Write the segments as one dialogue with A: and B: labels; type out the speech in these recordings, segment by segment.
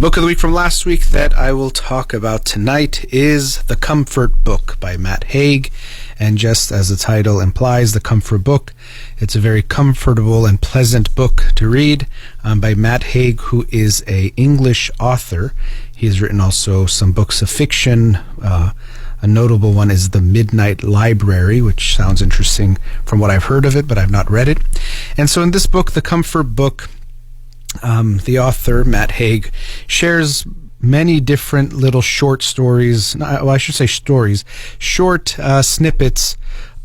A: book of the week from last week that I will talk about tonight is The Comfort Book by Matt Haig. And just as the title implies, The Comfort Book, it's a very comfortable and pleasant book to read by Matt Haig, who is an English author. He has written also some books of fiction. A notable one is The Midnight Library, which sounds interesting from what I've heard of it, but I've not read it. And so in this book, The Comfort Book, the author, Matt Haig, shares many different little short stories, short snippets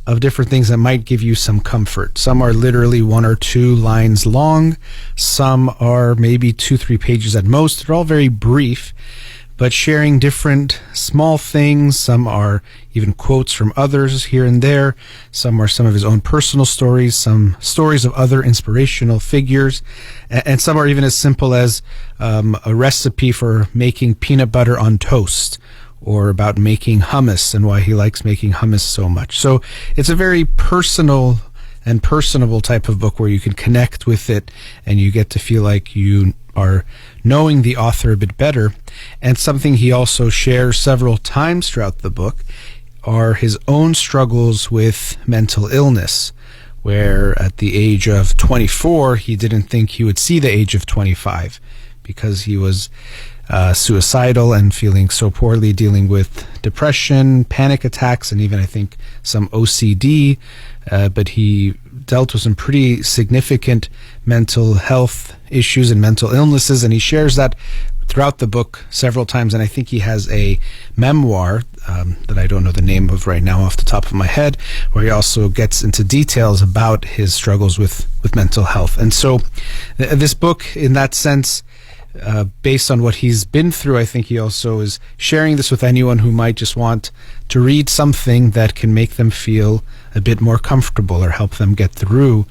A: of different things that might give you some comfort. Some are literally 1 or 2 lines long. Some are maybe 2-3 pages at most. They're all very brief, but sharing different small things. Some are even quotes from others here and there. Some are some of his own personal stories, some stories of other inspirational figures, and some are even as simple as a recipe for making peanut butter on toast, or about making hummus and why he likes making hummus so much. So it's a very personal and personable type of book where you can connect with it and you get to feel like you are knowing the author a bit better. And something he also shares several times throughout the book are his own struggles with mental illness, where at the age of 24, he didn't think he would see the age of 25 because he was suicidal and feeling so poorly, dealing with depression, panic attacks, and even I think some OCD. But he dealt with some pretty significant mental health issues and mental illnesses, and he shares that throughout the book several times. And I think he has a memoir that I don't know the name of right now off the top of my head, where he also gets into details about his struggles with mental health. And so this book, in that sense, based on what he's been through, I think he also is sharing this with anyone who might just want to read something that can make them feel a bit more comfortable or help them get through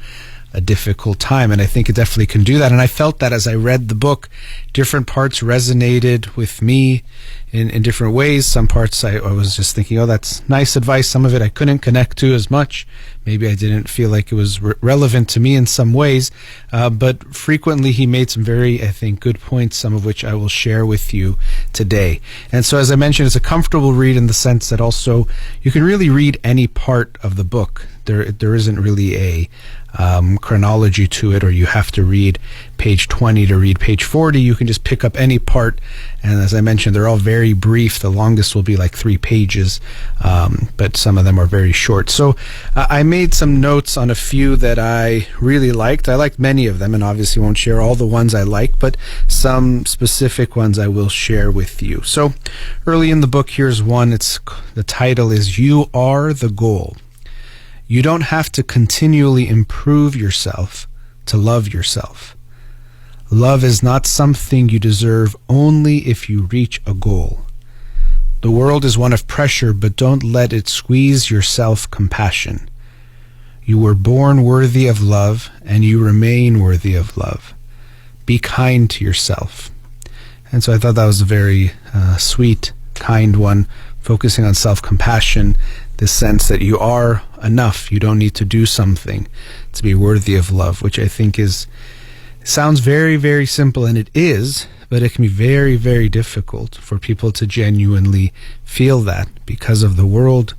A: a difficult time. And I think it definitely can do that. And I felt that as I read the book, different parts resonated with me in different ways. Some parts I was just thinking, oh, that's nice advice. Some of it I couldn't connect to as much. Maybe I didn't feel like it was relevant to me in some ways. But frequently he made some very, I think, good points, some of which I will share with you today. And so, as I mentioned, it's a comfortable read in the sense that also you can really read any part of the book. There isn't really a chronology to it, or you have to read page 20 to read page 40. You can just pick up any part, and as I mentioned, they're all very brief. The longest will be like 3 pages, but some of them are very short. So I made some notes on a few that I really liked. I liked many of them, and obviously won't share all the ones I like, but some specific ones I will share with you. So early in the book, here's one. The title is "You Are the Goal." You don't have to continually improve yourself to love yourself. Love is not something you deserve only if you reach a goal. The world is one of pressure, but don't let it squeeze your self-compassion. You were born worthy of love, and you remain worthy of love. Be kind to yourself. And so I thought that was a very sweet, kind one, focusing on self-compassion, the sense that you are enough. You don't need to do something to be worthy of love, which I think sounds very, very simple, and it is, but it can be very, very difficult for people to genuinely feel that because of the world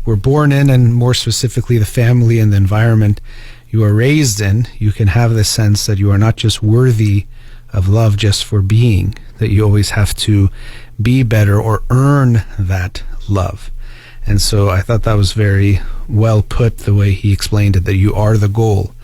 A: we're born in, and more specifically the family and the environment you are raised in. You can have the sense that you are not just worthy of love just for being, that you always have to be better or earn that love. And so I thought that was very well put, the way he explained it, that you are the goal.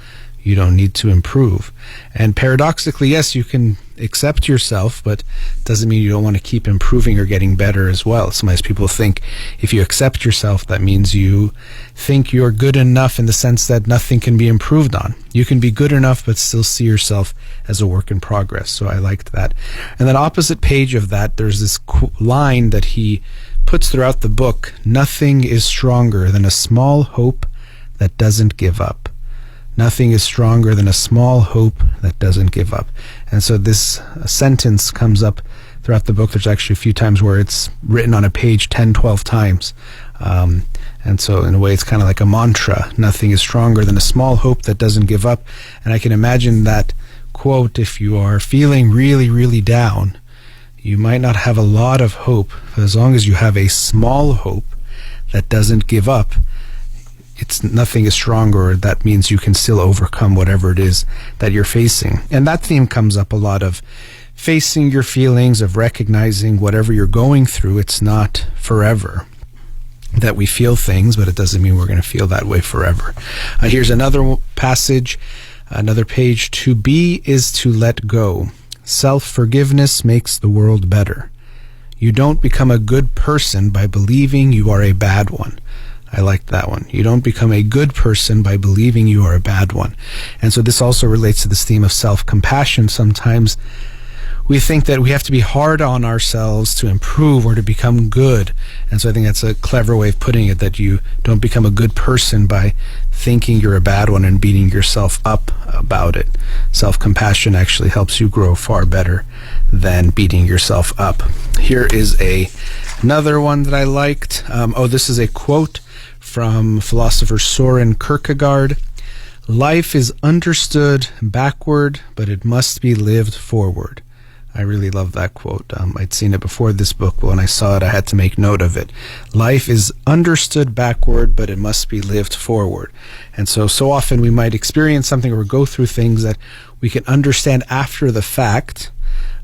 A: You don't need to improve. And paradoxically, yes, you can accept yourself, but it doesn't mean you don't want to keep improving or getting better as well. Sometimes people think if you accept yourself, that means you think you're good enough in the sense that nothing can be improved on. You can be good enough, but still see yourself as a work in progress. So I liked that. And then opposite page of that, there's this line that he puts throughout the book: nothing is stronger than a small hope that doesn't give up. Nothing is stronger than a small hope that doesn't give up. And so this sentence comes up throughout the book. There's actually a few times where it's written on a page 10, 12 times. And so in a way, it's kind of like a mantra. Nothing is stronger than a small hope that doesn't give up. And I can imagine that quote if you are feeling really, really down You might not have a lot of hope, but as long as you have a small hope that doesn't give up, nothing is stronger. That means you can still overcome whatever it is that you're facing. And that theme comes up a lot, of facing your feelings, of recognizing whatever you're going through, it's not forever. That we feel things, but it doesn't mean we're going to feel that way forever. Here's another passage, another page. To be is to let go. Self-forgiveness makes the world better. You don't become a good person by believing you are a bad one. I like that one. You don't become a good person by believing you are a bad one. And so this also relates to this theme of self-compassion. Sometimes we think that we have to be hard on ourselves to improve or to become good. And so I think that's a clever way of putting it, that you don't become a good person by thinking you're a bad one and beating yourself up about it. Self-compassion actually helps you grow far better than beating yourself up. Here is another one that I liked. This is a quote from philosopher Soren Kierkegaard. Life is understood backward, but it must be lived forward. I really love that quote. I'd seen it before this book, but when I saw it, I had to make note of it. Life is understood backward, but it must be lived forward. And so often we might experience something or go through things that we can understand after the fact,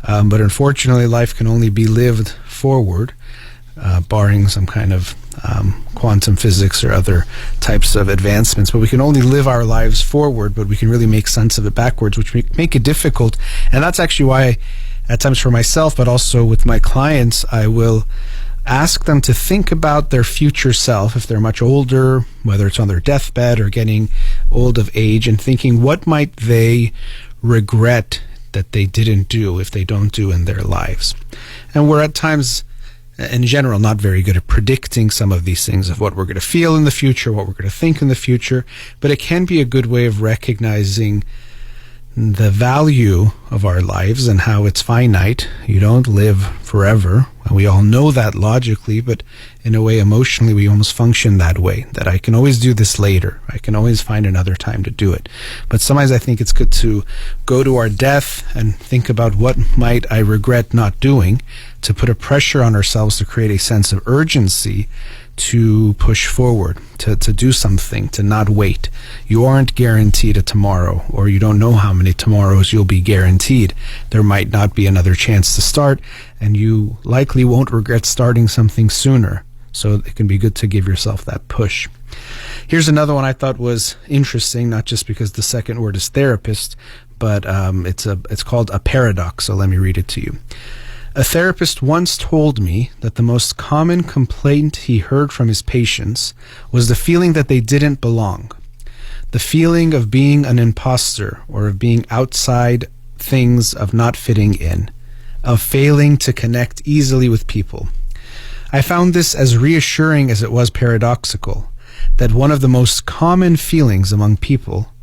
A: but unfortunately life can only be lived forward, barring some kind of quantum physics or other types of advancements. But we can only live our lives forward, but we can really make sense of it backwards, which make it difficult. And that's actually why, at times for myself, but also with my clients, I will ask them to think about their future self, if they're much older, whether it's on their deathbed or getting old of age, and thinking what might they regret that they didn't do if they don't do in their lives. And we're at times, in general, not very good at predicting some of these things, of what we're going to feel in the future, what we're going to think in the future, but it can be a good way of recognizing the value of our lives and how it's finite. You don't live forever, and we all know that logically, but in a way, emotionally, we almost function that way, that I can always do this later. I can always find another time to do it. But sometimes I think it's good to go to our death and think about what might I regret not doing, to put a pressure on ourselves to create a sense of urgency to push forward, to do something, to not wait. You aren't guaranteed a tomorrow, or you don't know how many tomorrows you'll be guaranteed. There might not be another chance to start, and you likely won't regret starting something sooner. So it can be good to give yourself that push. Here's another one I thought was interesting, not just because the second word is therapist, but it's called a paradox. So let me read it to you. A therapist once told me that the most common complaint he heard from his patients was the feeling that they didn't belong, the feeling of being an imposter or of being outside things, of not fitting in, of failing to connect easily with people. I found this as reassuring as it was paradoxical, that one of the most common feelings among people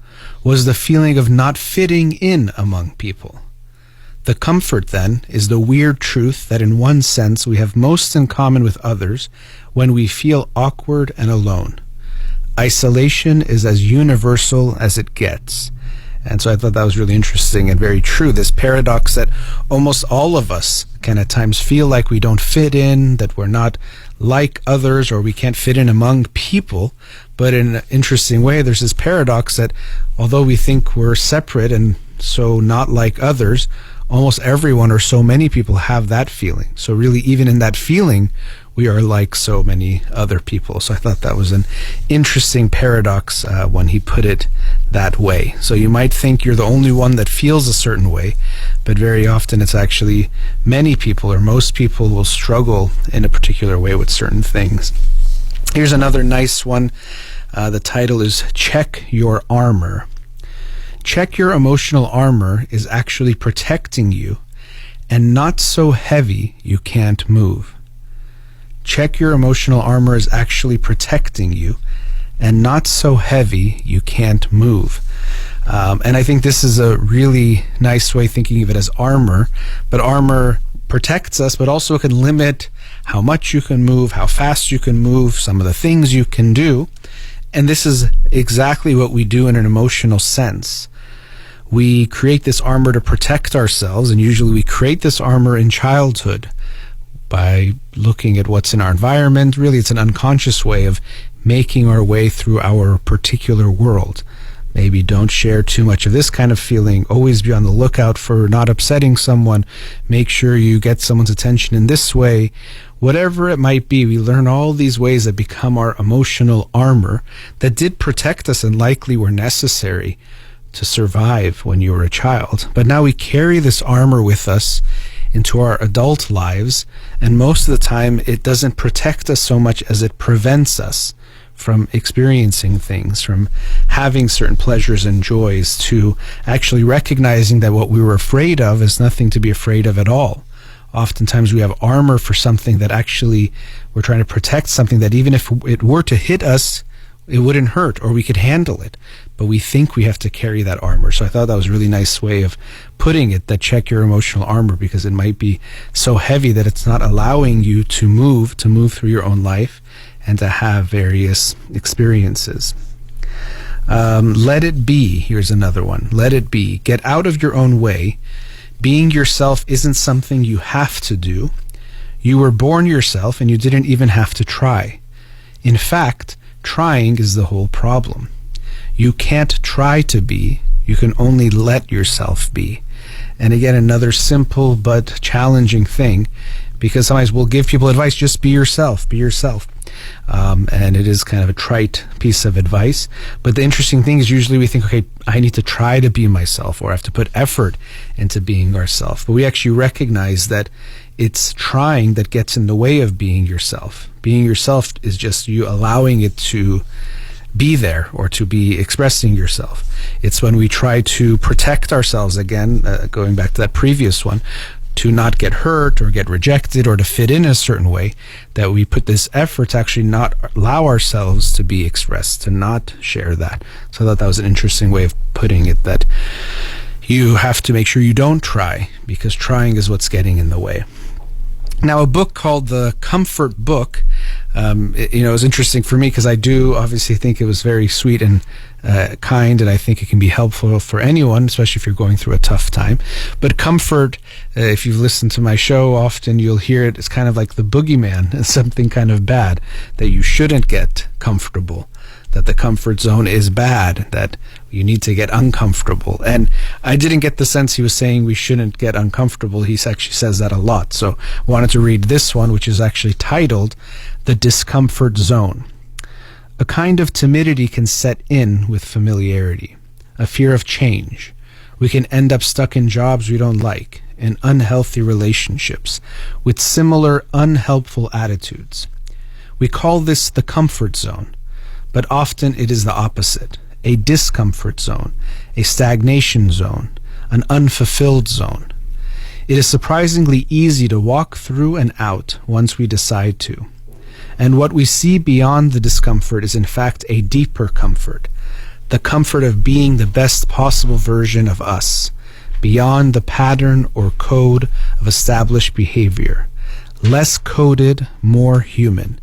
A: was the feeling of not fitting in among people. The comfort, then, is the weird truth that in one sense we have most in common with others when we feel awkward and alone. Isolation is as universal as it gets. And so I thought that was really interesting and very true, this paradox that almost all of us can at times feel like we don't fit in, that we're not like others, or we can't fit in among people. But in an interesting way, there's this paradox that although we think we're separate and so not like others, almost everyone or so many people have that feeling. So really, even in that feeling, we are like so many other people. So I thought that was an interesting paradox when he put it that way. So you might think you're the only one that feels a certain way, but very often it's actually many people, or most people, will struggle in a particular way with certain things. Here's another nice one. The title is Check Your Armor. Check your emotional armor is actually protecting you and not so heavy you can't move. Check your emotional armor is actually protecting you and not so heavy you can't move. And I think this is a really nice way thinking of it as armor, but armor protects us, but also can limit how much you can move, how fast you can move, some of the things you can do. And this is exactly what we do in an emotional sense. we create this armor to protect ourselves, and usually we create this armor in childhood by looking at what's in our environment. Really, it's an unconscious way of making our way through our particular world. Maybe don't share too much of this kind of feeling. Always be on the lookout for not upsetting someone. Make sure you get someone's attention in this way. Whatever it might be, we learn all these ways that become our emotional armor that did protect us and likely were necessary to survive when you were a child. But now we carry this armor with us into our adult lives, and most of the time it doesn't protect us so much as it prevents us from experiencing things, from having certain pleasures and joys, to actually recognizing that what we were afraid of is nothing to be afraid of at all. Oftentimes we have armor for something that actually we're trying to protect, something that even if it were to hit us, it wouldn't hurt, or we could handle it. But we think we have to carry that armor. So I thought that was a really nice way of putting it, that check your emotional armor, because it might be so heavy that it's not allowing you to move through your own life and to have various experiences. Let it be. Here's another one. Let it be. Get out of your own way. Being yourself isn't something you have to do. You were born yourself and you didn't even have to try. In fact, trying is the whole problem. You can't try to be. You can only let yourself be. And again, another simple but challenging thing, because sometimes we'll give people advice, just be yourself, be yourself. And it is kind of a trite piece of advice. But the interesting thing is usually we think, okay, I need to try to be myself, or I have to put effort into being ourselves. But we actually recognize that it's trying that gets in the way of being yourself. Being yourself is just you allowing it to be there, or to be expressing yourself. It's when we try to protect ourselves, again, going back to that previous one, to not get hurt or get rejected or to fit in a certain way, that we put this effort to actually not allow ourselves to be expressed, to not share that. So I thought that was an interesting way of putting it, that you have to make sure you don't try, because trying is what's getting in the way. Now, a book called The Comfort Book, it was interesting for me because I do obviously think it was very sweet and kind, and I think it can be helpful for anyone, especially if you're going through a tough time. But comfort, if you've listened to my show often, you'll hear it. It's kind of like the boogeyman. It's something kind of bad, that you shouldn't get comfortable, that the comfort zone is bad, that you need to get uncomfortable. And I didn't get the sense he was saying we shouldn't get uncomfortable. He actually says that a lot. So I wanted to read this one, which is actually titled The Discomfort Zone. A kind of timidity can set in with familiarity, a fear of change. We can end up stuck in jobs we don't like, in unhealthy relationships, with similar unhelpful attitudes. We call this the comfort zone, but often it is the opposite, a discomfort zone, a stagnation zone, an unfulfilled zone. It is surprisingly easy to walk through and out once we decide to. And what we see beyond the discomfort is in fact a deeper comfort, the comfort of being the best possible version of us, beyond the pattern or code of established behavior, less coded, more human.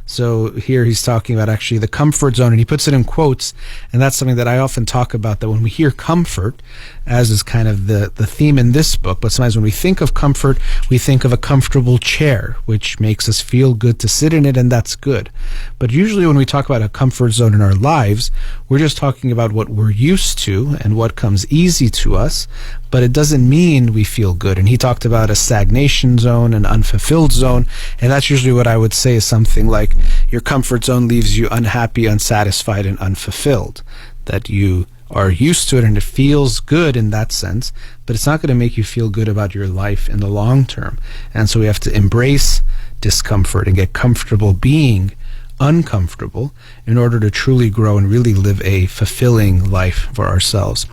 A: So here he's talking about actually the comfort zone, and he puts it in quotes, and that's something that I often talk about, that when we hear comfort, as is kind of the theme in this book, but sometimes when we think of comfort, we think of a comfortable chair, which makes us feel good to sit in it, and that's good. But usually when we talk about a comfort zone in our lives, we're just talking about what we're used to and what comes easy to us, but it doesn't mean we feel good. And he talked about a stagnation zone, an unfulfilled zone, and that's usually what I would say is something like your comfort zone leaves you unhappy, unsatisfied, and unfulfilled, that you are used to it and it feels good in that sense, but it's not going to make you feel good about your life in the long term. And so we have to embrace discomfort and get comfortable being uncomfortable in order to truly grow and really live a fulfilling life for ourselves.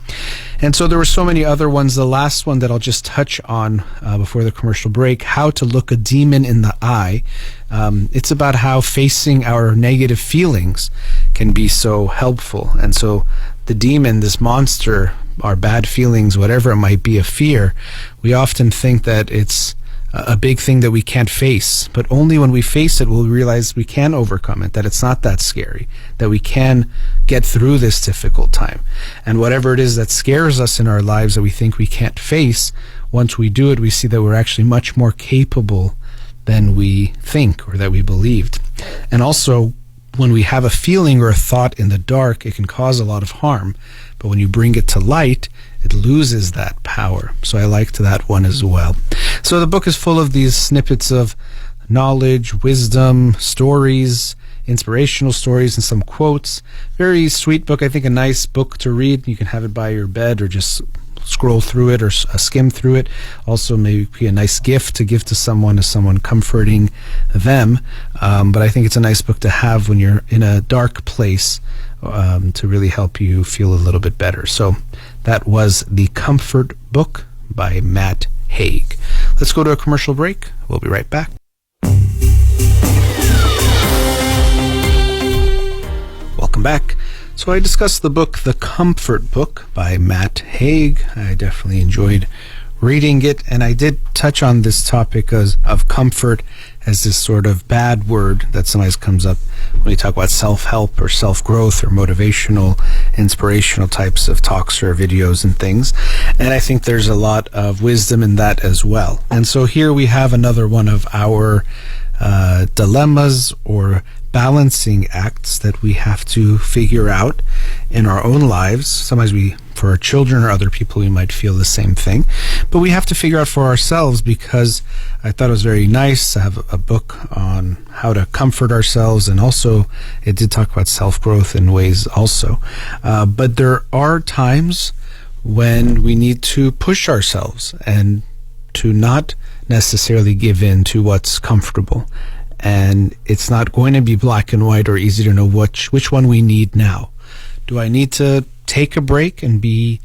A: And so there were so many other ones. The last one that I'll just touch on before the commercial break, How to Look a Demon in the Eye. It's about how facing our negative feelings can be so helpful. And so the demon, this monster, our bad feelings, whatever it might be, a fear, we often think that it's a big thing that we can't face. But only when we face it will we realize we can overcome it, that it's not that scary, that we can get through this difficult time. And whatever it is that scares us in our lives that we think we can't face, once we do it, we see that we're actually much more capable than we think or that we believed. And also, when we have a feeling or a thought in the dark, it can cause a lot of harm. But when you bring it to light, it loses that power. So I liked that one as well. So the book is full of these snippets of knowledge, wisdom, stories, inspirational stories, and some quotes. Very sweet book. I think a nice book to read. You can have it by your bed or just scroll through it or skim through it. Also maybe be a nice gift to give to someone as someone comforting them. But I think it's a nice book to have when you're in a dark place, to really help you feel a little bit better. So that was The Comfort Book by Matt Haig. Let's go to a commercial break. We'll be right back. Welcome back. So I discussed the book The Comfort Book by Matt Haig. I definitely enjoyed reading it, and I did touch on this topic of comfort as this sort of bad word that sometimes comes up when we talk about self-help or self-growth or motivational, inspirational types of talks or videos and things. And I think there's a lot of wisdom in that as well. And so here we have another one of our dilemmas or balancing acts that we have to figure out in our own lives. Sometimes for our children or other people, we might feel the same thing, but we have to figure out for ourselves, because I thought it was very nice to have a book on how to comfort ourselves, and also it did talk about self-growth in ways also. But there are times when we need to push ourselves and to not necessarily give in to what's comfortable. And it's not going to be black and white or easy to know which one we need now. Do I need to take a break and be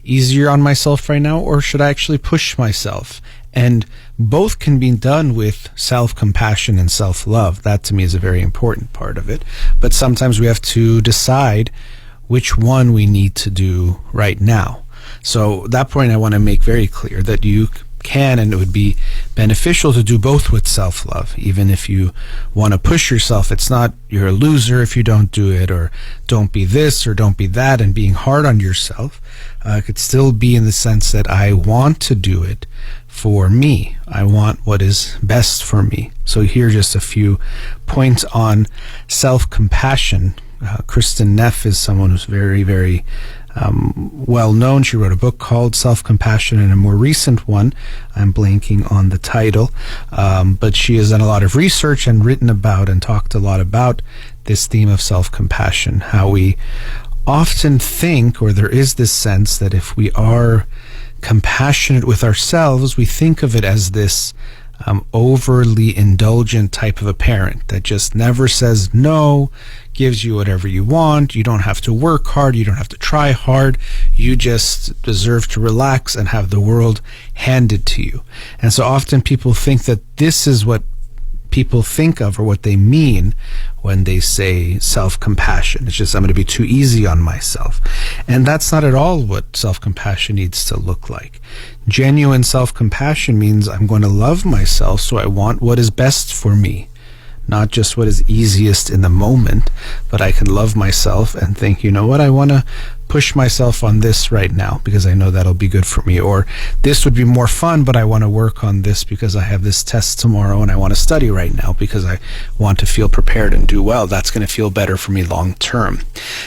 A: easier on myself right now, or should I actually push myself? And both can be done with self-compassion and self-love. That to me is a very important part of it. But sometimes we have to decide which one we need to do right now. So that point I want to make very clear, that you can, and it would be beneficial to do both with self-love. Even if you want to push yourself, it's not you're a loser if you don't do it, or don't be this or don't be that, and being hard on yourself. It could still be in the sense that I want to do it for me. I want what is best for me. So here are just a few points on self-compassion. Kristen Neff is someone who's very, very well known. She wrote a book called Self-Compassion, and a more recent one, I'm blanking on the title, but she has done a lot of research and written about and talked a lot about this theme of self-compassion, how we often think, or there is this sense that if we are compassionate with ourselves, we think of it as this overly indulgent type of a parent that just never says no, gives you whatever you want. You don't have to work hard. You don't have to try hard. You just deserve to relax and have the world handed to you. And so often people think that this is what people think of, or what they mean when they say self-compassion. It's just, I'm going to be too easy on myself. And that's not at all what self-compassion needs to look like. Genuine self-compassion means I'm going to love myself, so I want what is best for me, not just what is easiest in the moment, but I can love myself and think, you know what, I want to push myself on this right now because I know that'll be good for me. Or this would be more fun, but I want to work on this because I have this test tomorrow and I want to study right now because I want to feel prepared and do well. That's going to feel better for me long term.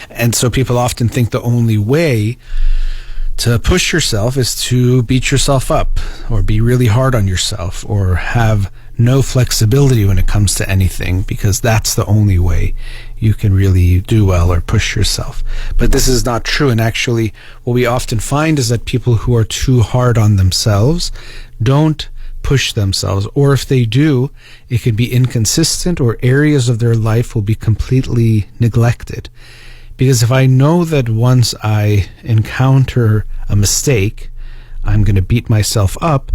A: And so people often think the only way to push yourself is to beat yourself up or be really hard on yourself or have no flexibility when it comes to anything, because that's the only way you can really do well or push yourself. But this is not true. And actually, what we often find is that people who are too hard on themselves don't push themselves, or if they do, it can be inconsistent, or areas of their life will be completely neglected. Because if I know that once I encounter a mistake, I'm going to beat myself up,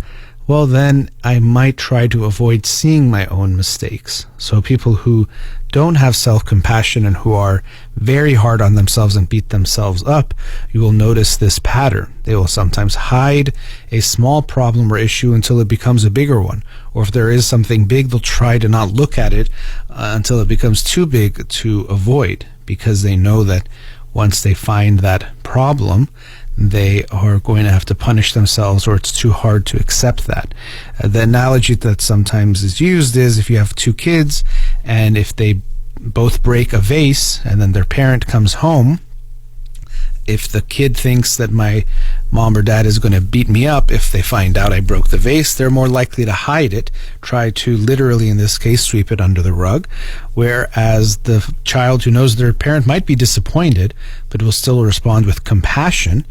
A: well, then I might try to avoid seeing my own mistakes. So people who don't have self-compassion and who are very hard on themselves and beat themselves up, you will notice this pattern. They will sometimes hide a small problem or issue until it becomes a bigger one. Or if there is something big, they'll try to not look at it until it becomes too big to avoid, because they know that once they find that problem, they are going to have to punish themselves, or it's too hard to accept that. The analogy that sometimes is used is if you have two kids and if they both break a vase and then their parent comes home, if the kid thinks that my mom or dad is going to beat me up if they find out I broke the vase, they're more likely to hide it, try to literally, in this case, sweep it under the rug. Whereas the child who knows their parent might be disappointed, but will still respond with compassion,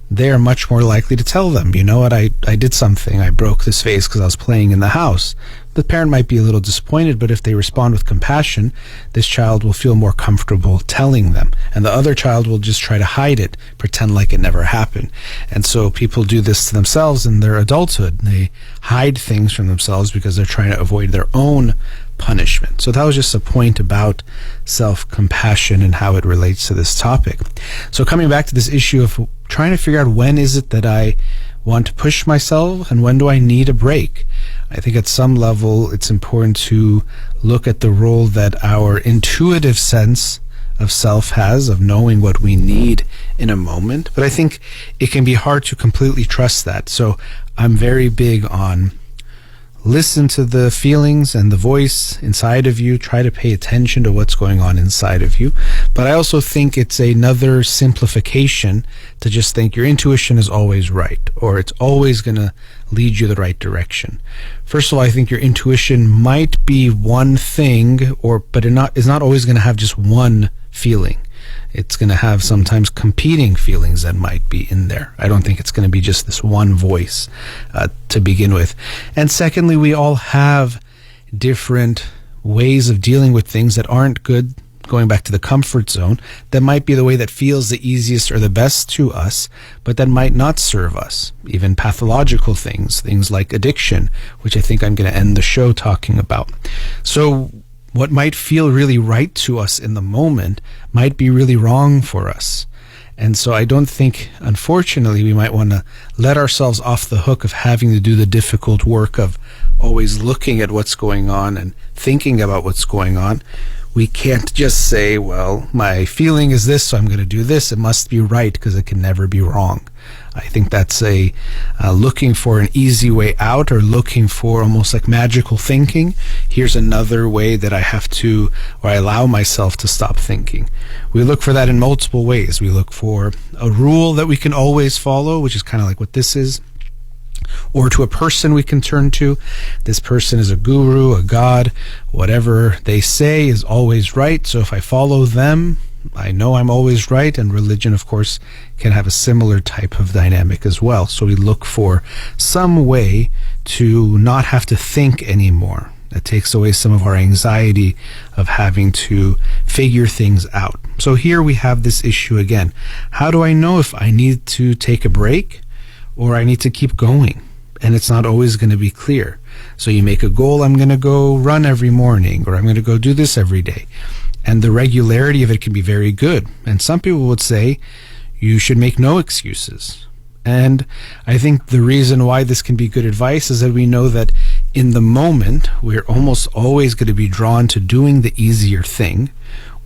A: they are much more likely to tell them, you know what, I did something. I broke this vase because I was playing in the house. The parent might be a little disappointed, but if they respond with compassion, this child will feel more comfortable telling them. And the other child will just try to hide it, pretend like it never happened. And so people do this to themselves in their adulthood. They hide things from themselves because they're trying to avoid their own punishment. So that was just a point about self-compassion and how it relates to this topic. So coming back to this issue of trying to figure out when is it that I want to push myself and when do I need a break, I think at some level it's important to look at the role that our intuitive sense of self has, of knowing what we need in a moment. But I think it can be hard to completely trust that. So I'm very big on listen to the feelings and the voice inside of you. Try to pay attention to what's going on inside of you. But I also think it's another simplification to just think your intuition is always right, or it's always going to lead you the right direction. First of all, I think your intuition might be one thing, but it's not always going to have just one feeling. It's going to have sometimes competing feelings that might be in there. I don't think it's going to be just this one voice to begin with. And secondly, we all have different ways of dealing with things that aren't good, going back to the comfort zone, that might be the way that feels the easiest or the best to us, but that might not serve us. Even pathological things like addiction, which I think I'm going to end the show talking about. So what might feel really right to us in the moment might be really wrong for us. And so I don't think, unfortunately, we might want to let ourselves off the hook of having to do the difficult work of always looking at what's going on and thinking about what's going on. We can't just say, well, my feeling is this, so I'm going to do this. It must be right because it can never be wrong. I think that's looking for an easy way out, or looking for almost like magical thinking. Here's another way that I allow myself to stop thinking. We look for that in multiple ways. We look for a rule that we can always follow, which is kind of like what this is. Or to a person we can turn to. This person is a guru, a god. Whatever they say is always right. So if I follow them, I know I'm always right. And religion, of course, can have a similar type of dynamic as well. So we look for some way to not have to think anymore. That takes away some of our anxiety of having to figure things out. So here we have this issue again. How do I know if I need to take a break or I need to keep going? And it's not always going to be clear. So you make a goal, I'm going to go run every morning, or I'm going to go do this every day. And the regularity of it can be very good. And some people would say you should make no excuses. And I think the reason why this can be good advice is that we know that in the moment, we're almost always going to be drawn to doing the easier thing.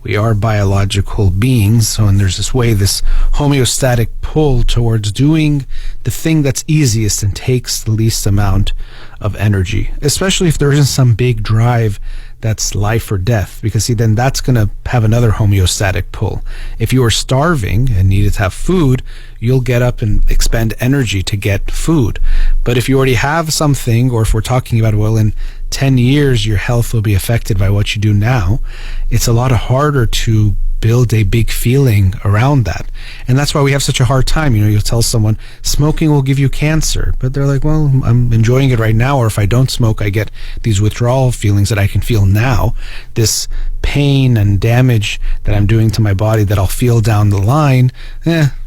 A: We are biological beings, so and there's this homeostatic pull towards doing the thing that's easiest and takes the least amount of energy, especially if there isn't some big drive that's life or death, because see, then that's going to have another homeostatic pull. If you are starving and needed to have food, you'll get up and expend energy to get food. But if you already have something, or if we're talking about, well, in 10 years your health will be affected by what you do now, it's a lot harder to build a big feeling around that. And that's why we have such a hard time. You'll tell someone smoking will give you cancer, but they're like, well, I'm enjoying it right now, or if I don't smoke I get these withdrawal feelings that I can feel now. This pain and damage that I'm doing to my body that I'll feel down the line,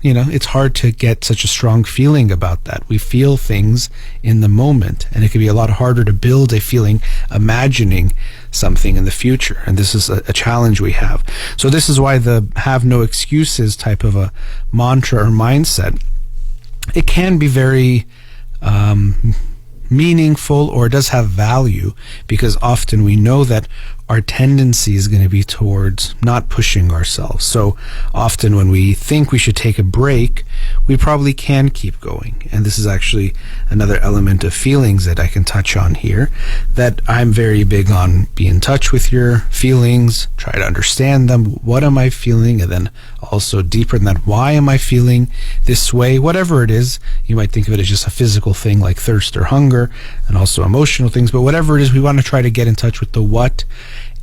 A: it's hard to get such a strong feeling about that. We feel things in the moment, and it can be a lot harder to build a feeling imagining something in the future. And this is a challenge we have. So this is why the have no excuses type of a mantra or mindset, it can be very meaningful, or it does have value, because often we know that our tendency is going to be towards not pushing ourselves. So often when we think we should take a break, we probably can keep going. And this is actually another element of feelings that I can touch on here, that I'm very big on. Be in touch with your feelings, try to understand them. What am I feeling? And then also deeper than that, why am I feeling this way? Whatever it is, you might think of it as just a physical thing like thirst or hunger, and also emotional things. But whatever it is, we want to try to get in touch with the what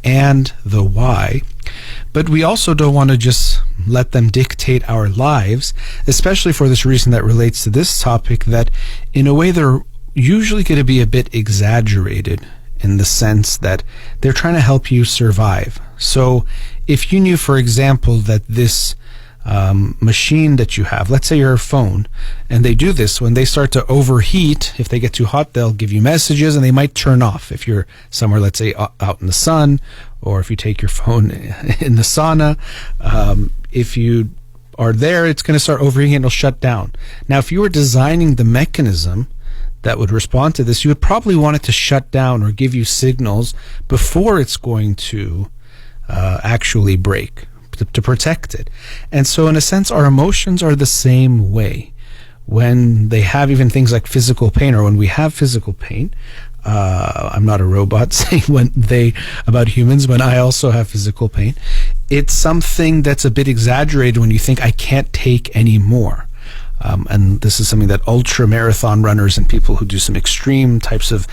A: and the why. But we also don't want to just let them dictate our lives, especially for this reason that relates to this topic, that in a way they're usually going to be a bit exaggerated, in the sense that they're trying to help you survive. So if you knew, for example, that this machine that you have, let's say your phone, and they do this when they start to overheat. If they get too hot, they'll give you messages and they might turn off. If you're somewhere, let's say out in the sun, or if you take your phone in the sauna, if you are there, it's going to start overheating and it'll shut down. Now, if you were designing the mechanism that would respond to this, you would probably want it to shut down or give you signals before it's going to actually break, to protect it. And so in a sense, our emotions are the same way. When they have even things like physical pain, or when we have physical pain, I'm not a robot saying about humans, when I also have physical pain, it's something that's a bit exaggerated when you think I can't take any more. And this is something that ultra marathon runners and people who do some extreme types of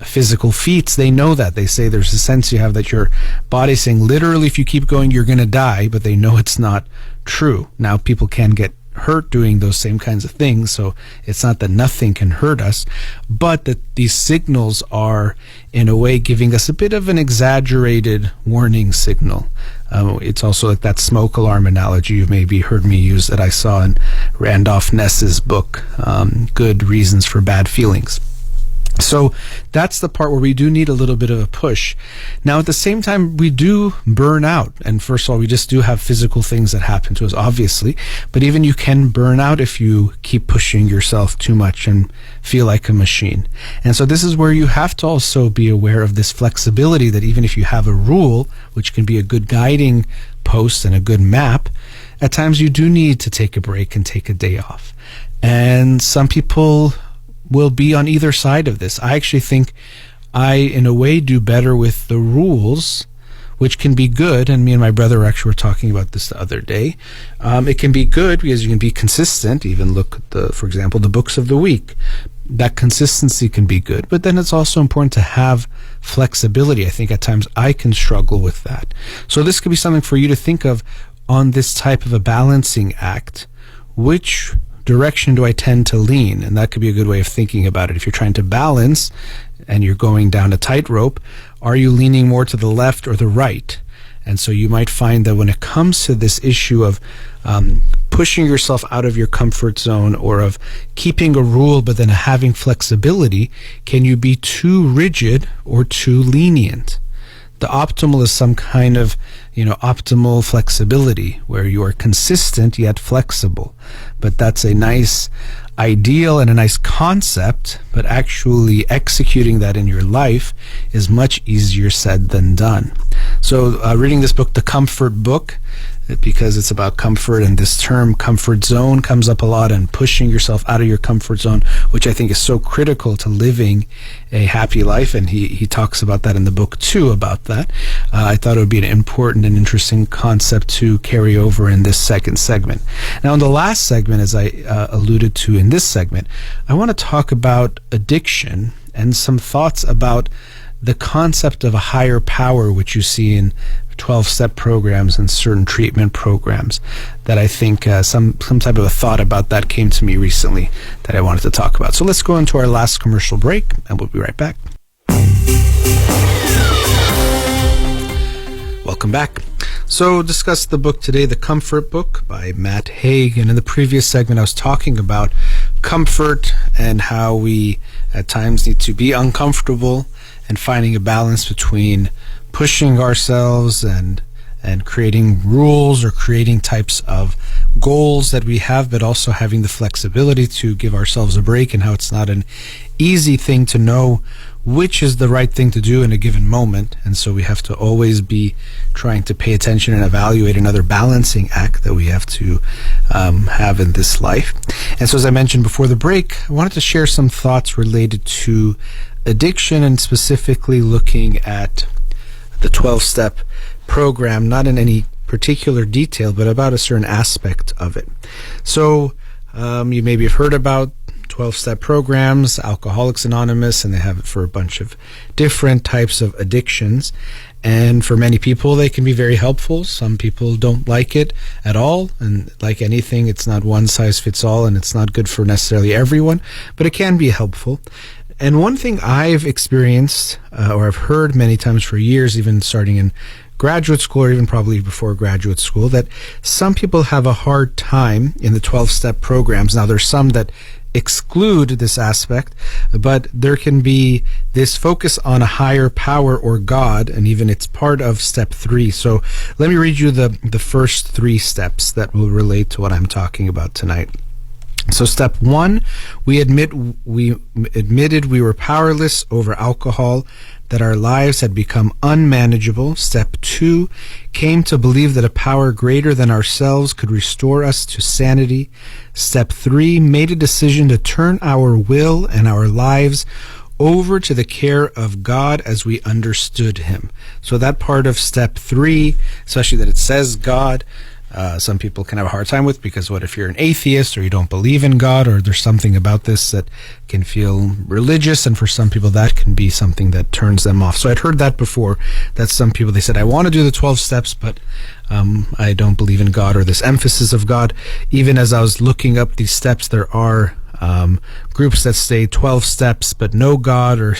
A: physical feats, they know that. They say there's a sense you have that your body's saying literally if you keep going you're going to die, but they know it's not true. Now, people can get hurt doing those same kinds of things, so it's not that nothing can hurt us, but that these signals are in a way giving us a bit of an exaggerated warning signal. It's also like that smoke alarm analogy you maybe heard me use that I saw in Randolph Ness's book, Good Reasons for Bad Feelings. So that's the part where we do need a little bit of a push. Now, at the same time, we do burn out. And first of all, we just do have physical things that happen to us, obviously. But even you can burn out if you keep pushing yourself too much and feel like a machine. And so this is where you have to also be aware of this flexibility, that even if you have a rule, which can be a good guiding post and a good map, at times you do need to take a break and take a day off. And some people will be on either side of this. I actually think I, in a way, do better with the rules, which can be good. And me and my brother actually were talking about this the other day. It can be good because you can be consistent. Even look at for example, the books of the week. That consistency can be good. But then it's also important to have flexibility. I think at times I can struggle with that. So this could be something for you to think of on this type of a balancing act. Which direction do I tend to lean? And that could be a good way of thinking about it. If you're trying to balance and you're going down a tightrope, are you leaning more to the left or the right? And so you might find that when it comes to this issue of pushing yourself out of your comfort zone, or of keeping a rule but then having flexibility, can you be too rigid or too lenient? The optimal is some kind of, optimal flexibility where you are consistent yet flexible. But that's a nice ideal and a nice concept, but actually executing that in your life is much easier said than done. So reading this book, The Comfort Book, because it's about comfort, and this term comfort zone comes up a lot, and pushing yourself out of your comfort zone, which I think is so critical to living a happy life. And he talks about that in the book too, about that. I thought it would be an important and interesting concept to carry over in this second segment. Now, in the last segment, as I alluded to in this segment, I want to talk about addiction and some thoughts about the concept of a higher power, which you see in 12-step programs and certain treatment programs, that I think some type of a thought about that came to me recently that I wanted to talk about. So let's go into our last commercial break, and we'll be right back. Welcome back. So, discuss the book today, The Comfort Book by Matt Haig. And in the previous segment, I was talking about comfort and how we at times need to be uncomfortable and finding a balance between pushing ourselves and creating rules or creating types of goals that we have, but also having the flexibility to give ourselves a break, and how it's not an easy thing to know which is the right thing to do in a given moment. And so we have to always be trying to pay attention and evaluate another balancing act that we have to have in this life. And so, as I mentioned before the break, I wanted to share some thoughts related to addiction, and specifically looking at the 12-step program, not in any particular detail, but about a certain aspect of it. So you maybe have heard about 12-step programs, Alcoholics Anonymous, and they have it for a bunch of different types of addictions. And for many people, they can be very helpful. Some people don't like it at all. And like anything, it's not one size fits all, and it's not good for necessarily everyone, but it can be helpful. And one thing I've experienced, or I've heard many times for years, even starting in graduate school or even probably before graduate school, that some people have a hard time in the 12-step programs. Now, there's some that exclude this aspect, but there can be this focus on a higher power or God, and even it's part of step 3. So let me read you the first 3 steps that will relate to what I'm talking about tonight. So step 1, we admitted we were powerless over alcohol, that our lives had become unmanageable. Step 2, came to believe that a power greater than ourselves could restore us to sanity. Step 3, made a decision to turn our will and our lives over to the care of God as we understood Him. So that part of step 3, especially that it says God, some people can have a hard time with, because what if you're an atheist or you don't believe in God, or there's something about this that can feel religious, and for some people that can be something that turns them off. So I'd heard that before, that some people, they said, I want to do the 12 steps, but I don't believe in God, or this emphasis of God. Even as I was looking up these steps, there are groups that say 12 steps but no God, or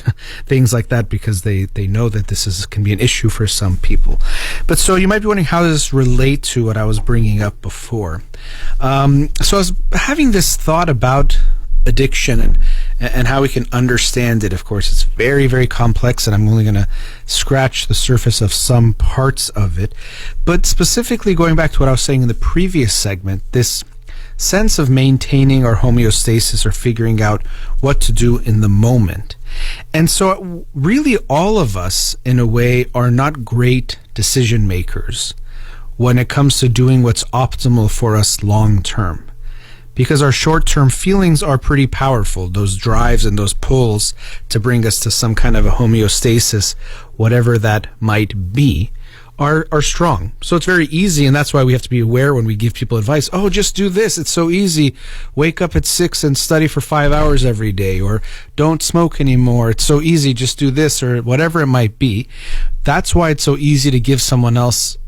A: things like that, because they know that this can be an issue for some people. But so you might be wondering, how does this relate to what I was bringing up before? So I was having this thought about addiction and how we can understand it. Of course, it's very, very complex, and I'm only going to scratch the surface of some parts of it. But specifically, going back to what I was saying in the previous segment, this sense of maintaining our homeostasis, or figuring out what to do in the moment. And so really all of us, in a way, are not great decision makers when it comes to doing what's optimal for us long term, because our short-term feelings are pretty powerful. Those drives and those pulls to bring us to some kind of a homeostasis, whatever that might be, are strong. So it's very easy, and that's why we have to be aware when we give people advice. Oh, just do this. It's so easy. Wake up at 6 and study for 5 hours every day, or don't smoke anymore. It's so easy. Just do this, or whatever it might be. That's why it's so easy to give someone else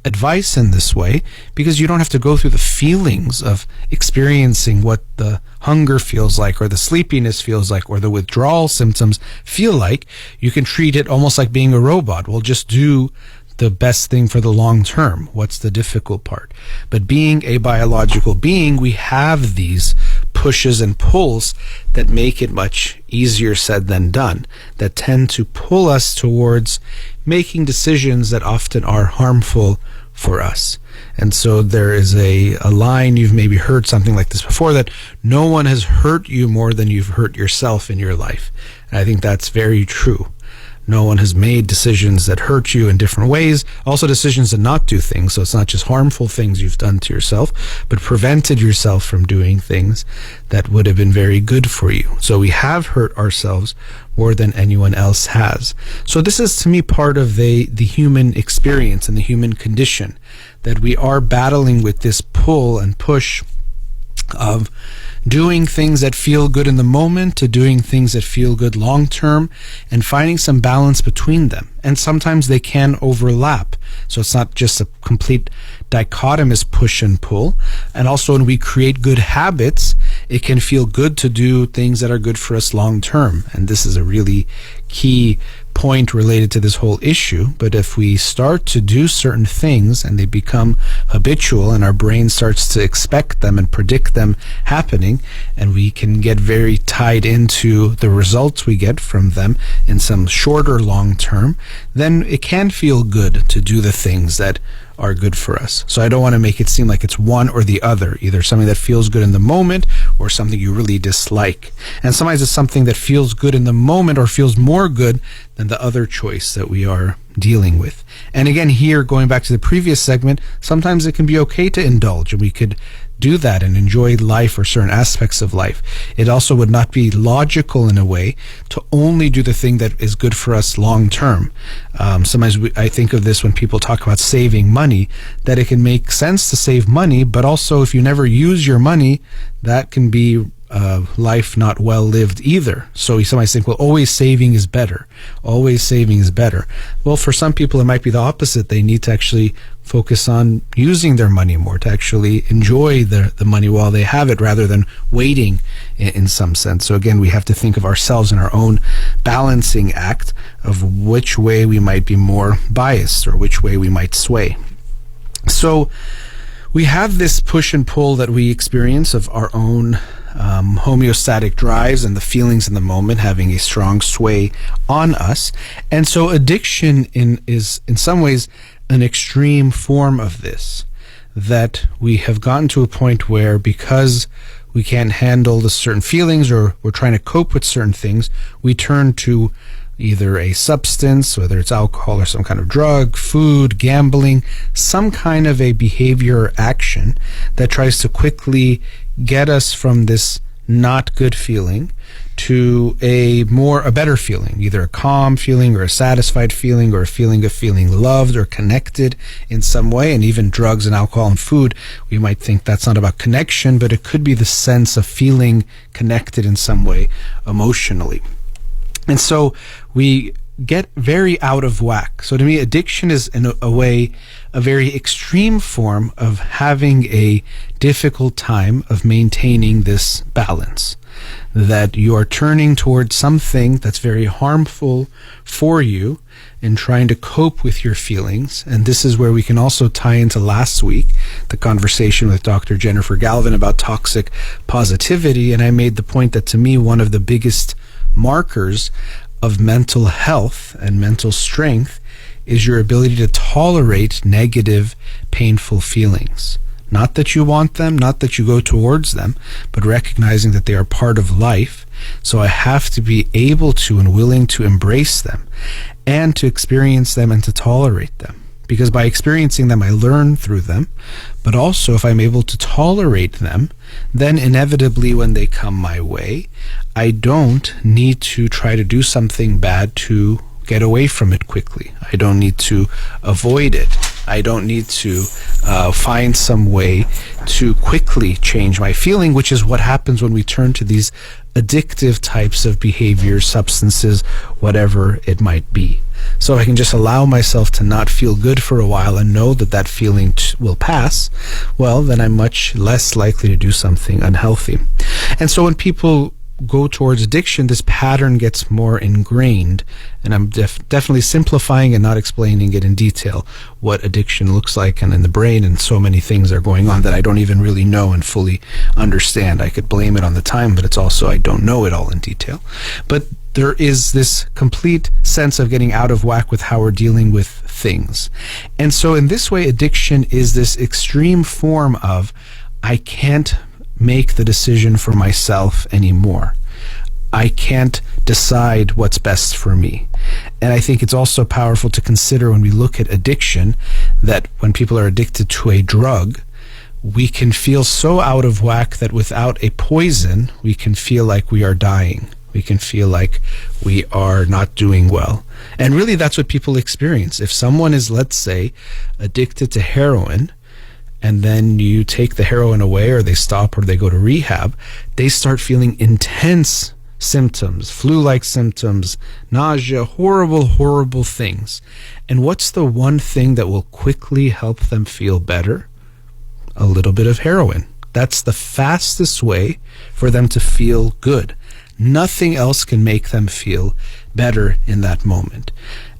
A: advice in this way, because you don't have to go through the feelings of experiencing what the hunger feels like, or the sleepiness feels like, or the withdrawal symptoms feel like. You can treat it almost like being a robot. Well, just do the best thing for the long term. What's the difficult part? But being a biological being, we have these pushes and pulls that make it much easier said than done, that tend to pull us towards making decisions that often are harmful for us. And so there is a line, you've maybe heard something like this before, that no one has hurt you more than you've hurt yourself in your life. And I think that's very true. No one has made decisions that hurt you in different ways. Also decisions to not do things. So it's not just harmful things you've done to yourself, but prevented yourself from doing things that would have been very good for you. So we have hurt ourselves more than anyone else has. So this is, to me, part of the human experience and the human condition, that we are battling with this pull and push of doing things that feel good in the moment to doing things that feel good long term, and finding some balance between them. and sometimes they can overlap. So it's not just a complete dichotomous push and pull. And also, when we create good habits, it can feel good to do things that are good for us long term. And this is a really key point related to this whole issue. But if we start to do certain things and they become habitual and our brain starts to expect them and predict them happening, and we can get very tied into the results we get from them in some shorter long term, then it can feel good to do the things that are good for us. So I don't want to make it seem like it's one or the other, either something that feels good in the moment or something you really dislike. And sometimes it's something that feels good in the moment or feels more good than the other choice that we are dealing with. And again, here, going back to the previous segment, sometimes it can be okay to indulge, and we could do that and enjoy life or certain aspects of life. It also would not be logical in a way to only do the thing that is good for us long term. Sometimes I think of this when people talk about saving money, that it can make sense to save money, but also if you never use your money, that can be life not well lived either. So somebody think, well, always saving is better. Always saving is better. Well, for some people, it might be the opposite. They need to actually focus on using their money more, to actually enjoy the money while they have it, rather than waiting in some sense. So again, we have to think of ourselves in our own balancing act of which way we might be more biased or which way we might sway. So we have this push and pull that we experience of our own homeostatic drives and the feelings in the moment having a strong sway on us. And so addiction is in some ways an extreme form of this, that we have gotten to a point where, because we can't handle the certain feelings or we're trying to cope with certain things, we turn to either a substance, whether it's alcohol or some kind of drug, food, gambling, some kind of a behavior or action that tries to quickly get us from this not good feeling to a better feeling, either a calm feeling or a satisfied feeling or a feeling of feeling loved or connected in some way. And even drugs and alcohol and food, we might think that's not about connection, but it could be the sense of feeling connected in some way emotionally. And so we get very out of whack. So to me, addiction is in a way a very extreme form of having a difficult time of maintaining this balance, that you are turning towards something that's very harmful for you and trying to cope with your feelings. And this is where we can also tie into last week, the conversation with Dr. Jennifer Galvin about toxic positivity. And I made the point that to me, one of the biggest markers of mental health and mental strength is your ability to tolerate negative, painful feelings. Not that you want them, not that you go towards them, but recognizing that they are part of life. So I have to be able to and willing to embrace them and to experience them and to tolerate them. Because by experiencing them, I learn through them. But also, if I'm able to tolerate them, then inevitably when they come my way, I don't need to try to do something bad to get away from it quickly. I don't need to avoid it. I don't need to find some way to quickly change my feeling, which is what happens when we turn to these addictive types of behaviors, substances, whatever it might be. So I can just allow myself to not feel good for a while and know that that feeling will pass, well, then I'm much less likely to do something unhealthy. And so when people go towards addiction, this pattern gets more ingrained. And I'm definitely simplifying and not explaining it in detail, what addiction looks like and in the brain, and so many things are going on that I don't even really know and fully understand. I could blame it on the time, but it's also I don't know it all in detail. But there is this complete sense of getting out of whack with how we're dealing with things. And so in this way, addiction is this extreme form of I can't make the decision for myself anymore. I can't decide what's best for me. And I think it's also powerful to consider when we look at addiction that when people are addicted to a drug, we can feel so out of whack that without a poison, we can feel like we are dying. We can feel like we are not doing well. And really that's what people experience. If someone is, let's say, addicted to heroin, and then you take the heroin away or they stop or they go to rehab, they start feeling intense symptoms, flu-like symptoms, nausea, horrible, horrible things. And what's the one thing that will quickly help them feel better? A little bit of heroin. That's the fastest way for them to feel good. Nothing else can make them feel better in that moment.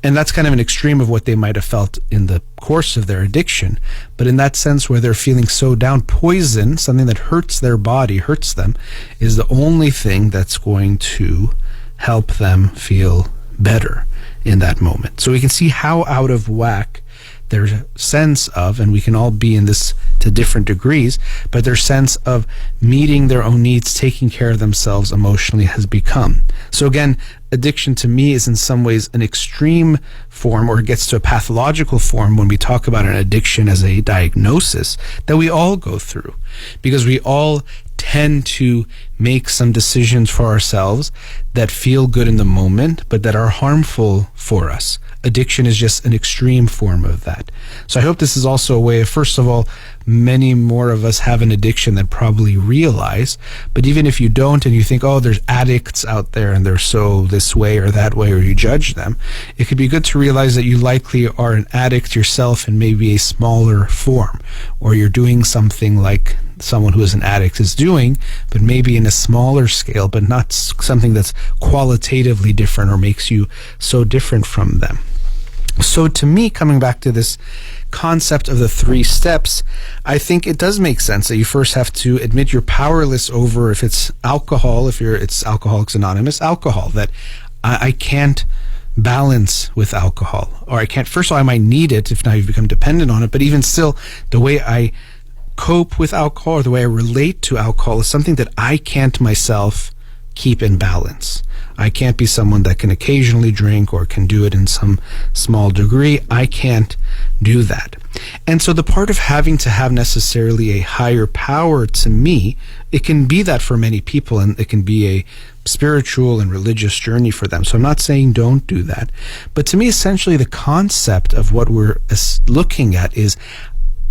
A: And that's kind of an extreme of what they might have felt in the course of their addiction. But in that sense where they're feeling so down, poison, something that hurts their body, hurts them, is the only thing that's going to help them feel better in that moment. So we can see how out of whack their sense of, and we can all be in this to different degrees, but their sense of meeting their own needs, taking care of themselves emotionally has become. So again, addiction to me is in some ways an extreme form, or it gets to a pathological form when we talk about an addiction as a diagnosis that we all go through, because we all tend to make some decisions for ourselves that feel good in the moment, but that are harmful for us. Addiction is just an extreme form of that. So I hope this is also a way of, first of all, many more of us have an addiction than probably realize. But even if you don't, and you think, oh, there's addicts out there and they're so this way or that way, or you judge them, it could be good to realize that you likely are an addict yourself in maybe a smaller form, or you're doing something like someone who is an addict is doing, but maybe in a smaller scale, but not something that's qualitatively different or makes you so different from them. So to me, coming back to this concept of the 3 steps, I think it does make sense that you first have to admit you're powerless over, if it's alcohol, it's Alcoholics Anonymous, alcohol, that I can't balance with alcohol, or I can't, first of all, I might need it if now you've become dependent on it, but even still, the way I cope with alcohol or the way I relate to alcohol is something that I can't myself keep in balance. I can't be someone that can occasionally drink or can do it in some small degree. I can't do that. And so the part of having to have necessarily a higher power, to me, it can be that for many people, and it can be a spiritual and religious journey for them. So I'm not saying don't do that. But to me, essentially, the concept of what we're looking at is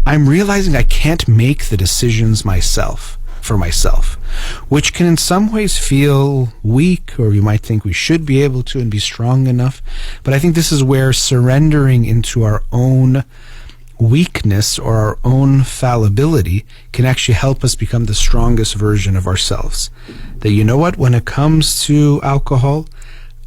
A: I'm realizing I can't make the decisions for myself, which can in some ways feel weak, or you might think we should be able to and be strong enough. But I think this is where surrendering into our own weakness or our own fallibility can actually help us become the strongest version of ourselves. That, you know what, when it comes to alcohol,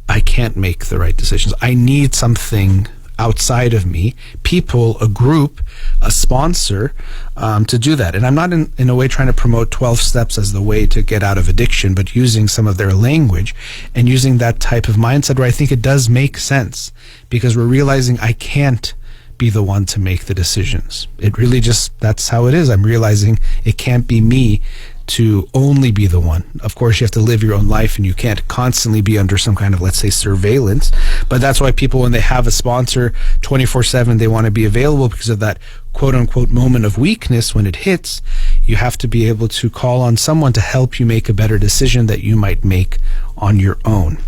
A: I can't make the right decisions. I need something outside of me, people, a group, a sponsor, to do that. And I'm not in a way trying to promote 12 steps as the way to get out of addiction, but using some of their language and using that type of mindset where I think it does make sense, because we're realizing I can't be the one to make the decisions. It really just, that's how it is. I'm realizing it can't be me to only be the one. Of course, you have to live your own life, and you can't constantly be under some kind of, let's say, surveillance. But that's why people, when they have a sponsor 24/7, they want to be available, because of that quote-unquote moment of weakness. When it hits, you have to be able to call on someone to help you make a better decision that you might make on your own.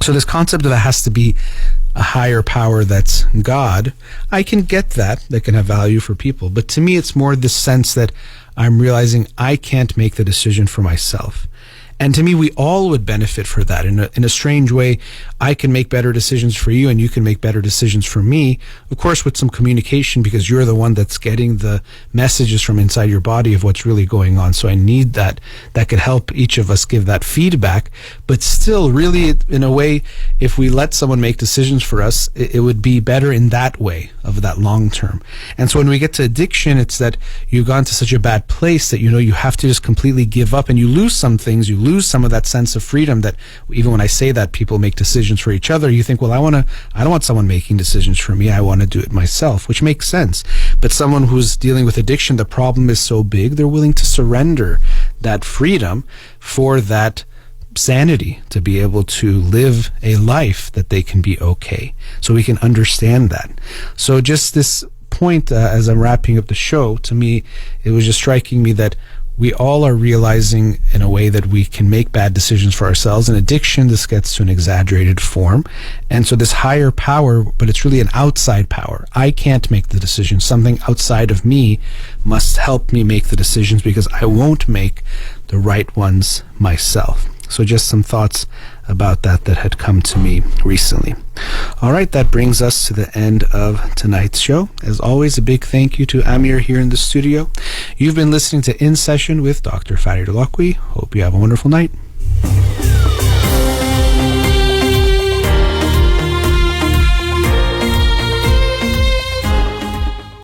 A: So this concept that it has to be a higher power that's God, I can get that. That can have value for people. But to me, it's more the sense that I'm realizing I can't make the decision for myself. And to me, we all would benefit for that. In a strange way, I can make better decisions for you, and you can make better decisions for me, of course, with some communication, because you're the one that's getting the messages from inside your body of what's really going on. So I need that. That could help each of us give that feedback. But still, really, in a way, if we let someone make decisions for us, it would be better in that way, of that long term. And so when we get to addiction, it's that you've gone to such a bad place that, you know, you have to just completely give up, and you lose some things. You lose some of that sense of freedom that, even when I say that people make decisions for each other, you think, well, I don't want someone making decisions for me. I want to do it myself, which makes sense. But someone who's dealing with addiction, the problem is so big, they're willing to surrender that freedom for that sanity, to be able to live a life that they can be okay. So we can understand that. So just this point, as I'm wrapping up the show, to me, it was just striking me that we all are realizing in a way that we can make bad decisions for ourselves. In addiction, this gets to an exaggerated form. And so this higher power, but it's really an outside power. I can't make the decisions. Something outside of me must help me make the decisions, because I won't make the right ones myself. So just some thoughts about that had come to me recently. All right, that brings us to the end of tonight's show. As always, a big thank you to Amir here in the studio. You've been listening to In Session with Dr. Farid Holakouee. Hope you have a wonderful night.